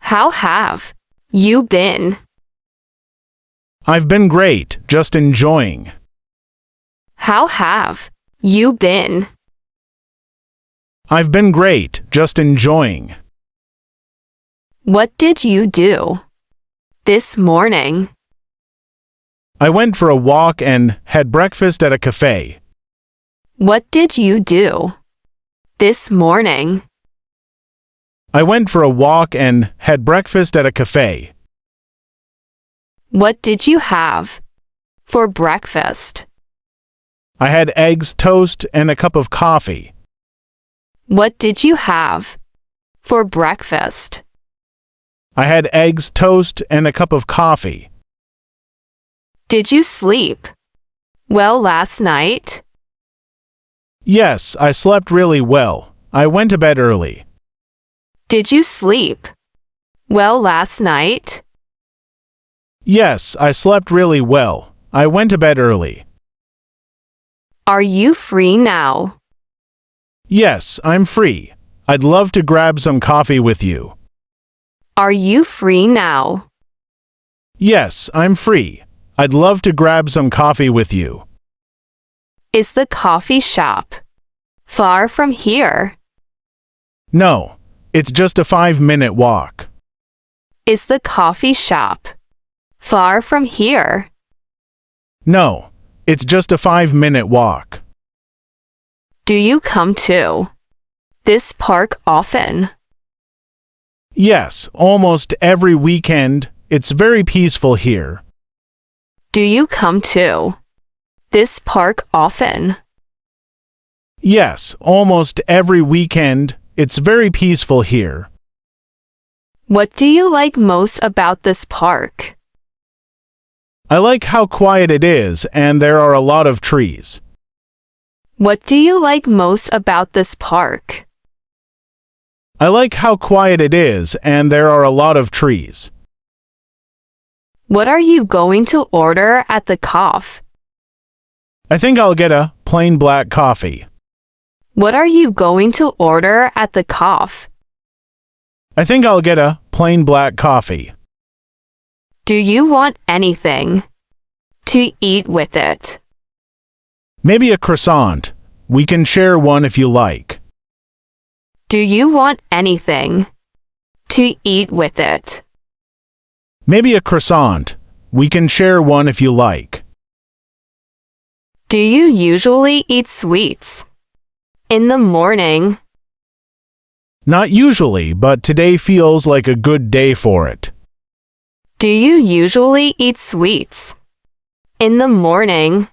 How have you been? I've been great, just enjoying. How have you been? I've been great, just enjoying. What did you do this morning? I went for a walk and had breakfast at a cafe. What did you do this morning? I went for a walk and had breakfast at a cafe. What did you have for breakfast? I had eggs, toast, and a cup of coffee. What did you have for breakfast? I had eggs, toast, and a cup of coffee. Did you sleep well last night? Yes, I slept really well. I went to bed early. Did you sleep well last night? Yes, I slept really well. I went to bed early. Are you free now? Yes, I'm free. I'd love to grab some coffee with you. Are you free now? Yes, I'm free. I'd love to grab some coffee with you. Is the coffee shop far from here? No, it's just a 5-minute walk. Is the coffee shop far from here? No, it's just a 5-minute walk. Do you come to this park often? Yes, almost every weekend. It's very peaceful here. Do you come to this park often? Yes, almost every weekend. It's very peaceful here. What do you like most about this park? I like how quiet it is and there are a lot of trees. What do you like most about this park? I like how quiet it is and there are a lot of trees. What are you going to order at the coffee? I think I'll get a plain black coffee. What are you going to order at the coffee? I think I'll get a plain black coffee. Do you want anything to eat with it? Maybe a croissant. We can share one if you like. Do you want anything to eat with it? Maybe a croissant. We can share one if you like. Do you usually eat sweets in the morning? Not usually, but today feels like a good day for it. Do you usually eat sweets in the morning?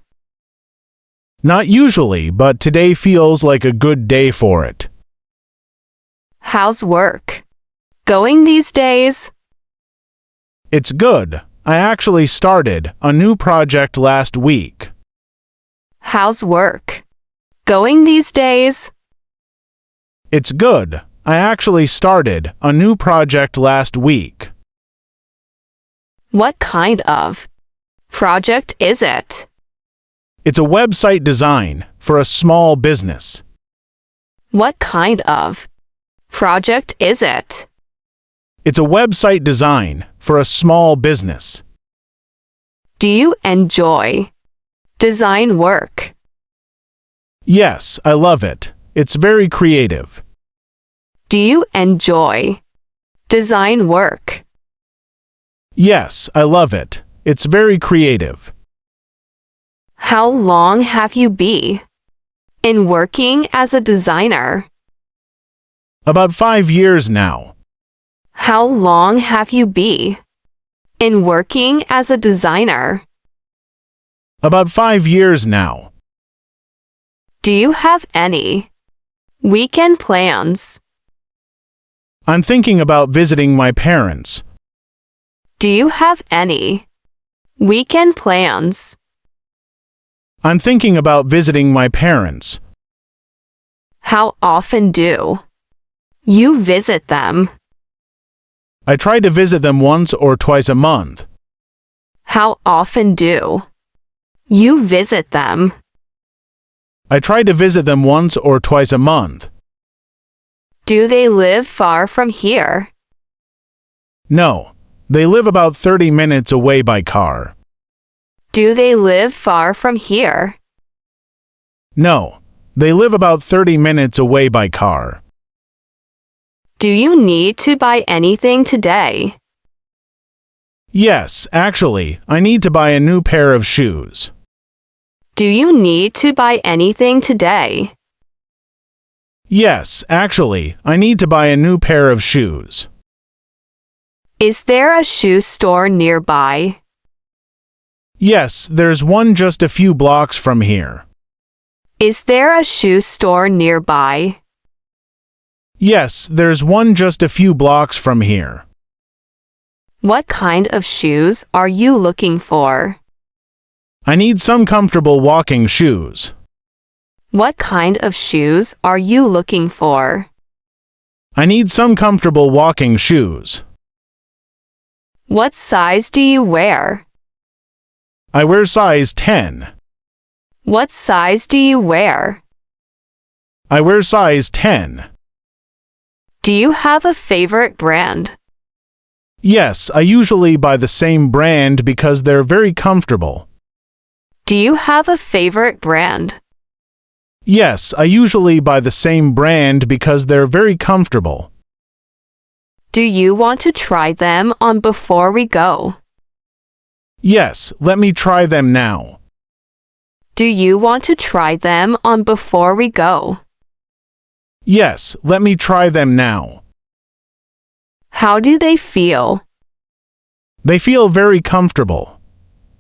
Not usually, but today feels like a good day for it. How's work going these days? It's good. I actually started a new project last week. How's work going these days? It's good. I actually started a new project last week. What kind of project is it? It's a website design for a small business. What kind of project is it? It's a website design for a small business. Do you enjoy design work? Yes, I love it. It's very creative. Do you enjoy design work? Yes, I love it. It's very creative. How long have you been working as a designer? About 5 years now. How long have you been working as a designer? About 5 years now. Do you have any weekend plans? I'm thinking about visiting my parents. Do you have any weekend plans? I'm thinking about visiting my parents. How often do you visit them? I try to visit them once or twice a month. How often do you visit them? I try to visit them once or twice a month. Do they live far from here? No, they live about 30 minutes away by car. Do they live far from here? No, they live about 30 minutes away by car. Do you need to buy anything today? Yes, actually, I need to buy a new pair of shoes. Do you need to buy anything today? Yes, actually, I need to buy a new pair of shoes. Is there a shoe store nearby? Yes, there's one just a few blocks from here. Is there a shoe store nearby? Yes, there's one just a few blocks from here. What kind of shoes are you looking for? I need some comfortable walking shoes. What kind of shoes are you looking for? I need some comfortable walking shoes. What size do you wear? I wear size 10. What size do you wear? I wear size 10. Do you have a favorite brand? Yes, I usually buy the same brand because they're very comfortable. Do you have a favorite brand? Yes, I usually buy the same brand because they're very comfortable. Do you want to try them on before we go? Yes, let me try them now. Do you want to try them on before we go? Yes, let me try them now. How do they feel? They feel very comfortable.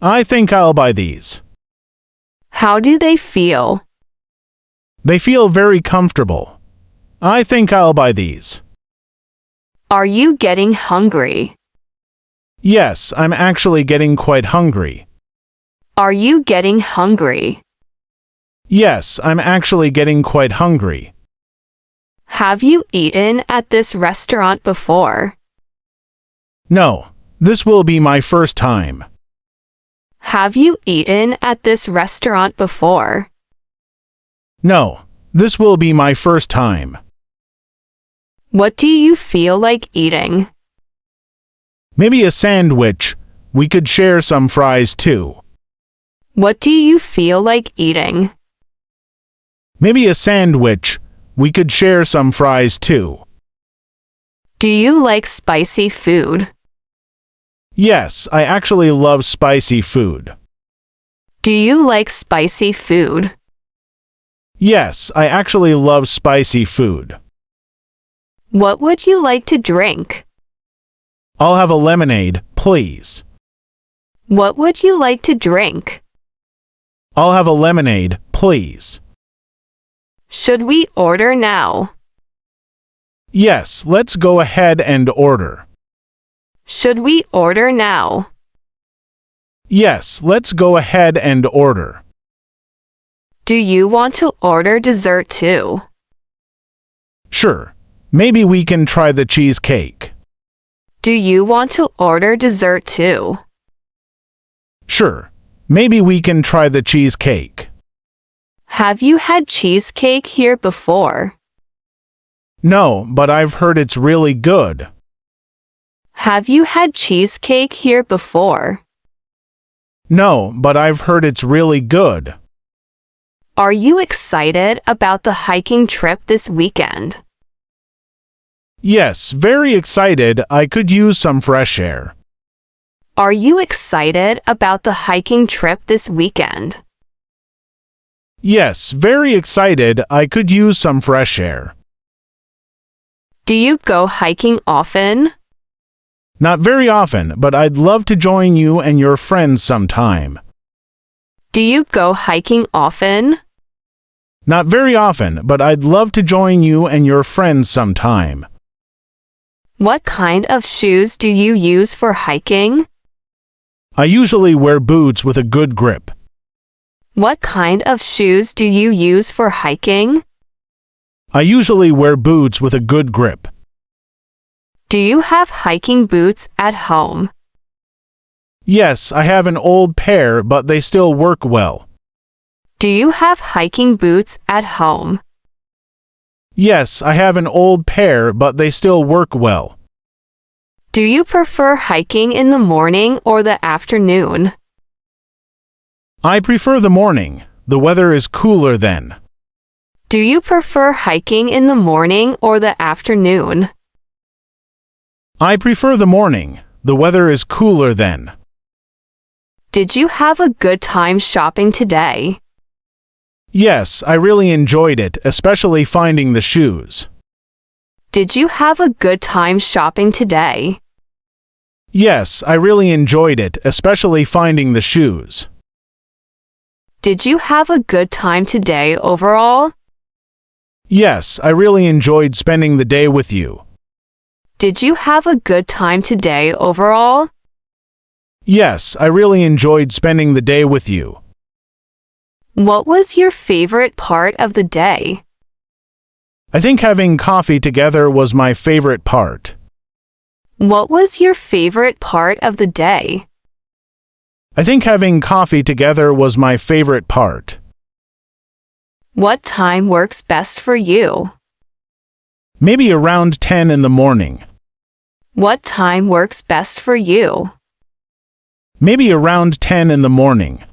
I think I'll buy these. How do they feel? They feel very comfortable. I think I'll buy these. Are you getting hungry? Yes, I'm actually getting quite hungry. Are you getting hungry? Yes, I'm actually getting quite hungry. Have you eaten at this restaurant before? No, this will be my first time. Have you eaten at this restaurant before? No, this will be my first time. What do you feel like eating? Maybe a sandwich. We could share some fries too. What do you feel like eating? Maybe a sandwich. We could share some fries too. Do you like spicy food? Yes, I actually love spicy food. Do you like spicy food? Yes, I actually love spicy food. What would you like to drink? I'll have a lemonade, please. What would you like to drink? I'll have a lemonade, please. Should we order now? Yes, let's go ahead and order. Should we order now? Yes, let's go ahead and order. Do you want to order dessert too? Sure. Maybe we can try the cheesecake. Do you want to order dessert too? Sure. Maybe we can try the cheesecake. Have you had cheesecake here before? No, but I've heard it's really good. Have you had cheesecake here before? No, but I've heard it's really good. Are you excited about the hiking trip this weekend? Yes, very excited. I could use some fresh air. Are you excited about the hiking trip this weekend? Yes, very excited. I could use some fresh air. Do you go hiking often? Not very often, but I'd love to join you and your friends sometime. Do you go hiking often? Not very often, but I'd love to join you and your friends sometime. What kind of shoes do you use for hiking? I usually wear boots with a good grip. What kind of shoes do you use for hiking? I usually wear boots with a good grip. Do you have hiking boots at home? Yes, I have an old pair, but they still work well. Do you have hiking boots at home? Yes, I have an old pair, but they still work well. Do you prefer hiking in the morning or the afternoon? I prefer the morning. The weather is cooler then. Do you prefer hiking in the morning or the afternoon? I prefer the morning. The weather is cooler then. Did you have a good time shopping today? Yes, I really enjoyed it, especially finding the shoes. Did you have a good time shopping today? Yes, I really enjoyed it, especially finding the shoes. Did you have a good time today overall? Yes, I really enjoyed spending the day with you. Did you have a good time today overall? Yes, I really enjoyed spending the day with you. What was your favorite part of the day? I think having coffee together was my favorite part. What was your favorite part of the day? I think having coffee together was my favorite part. What time works best for you? Maybe around 10 in the morning. What time works best for you? Maybe around 10 in the morning.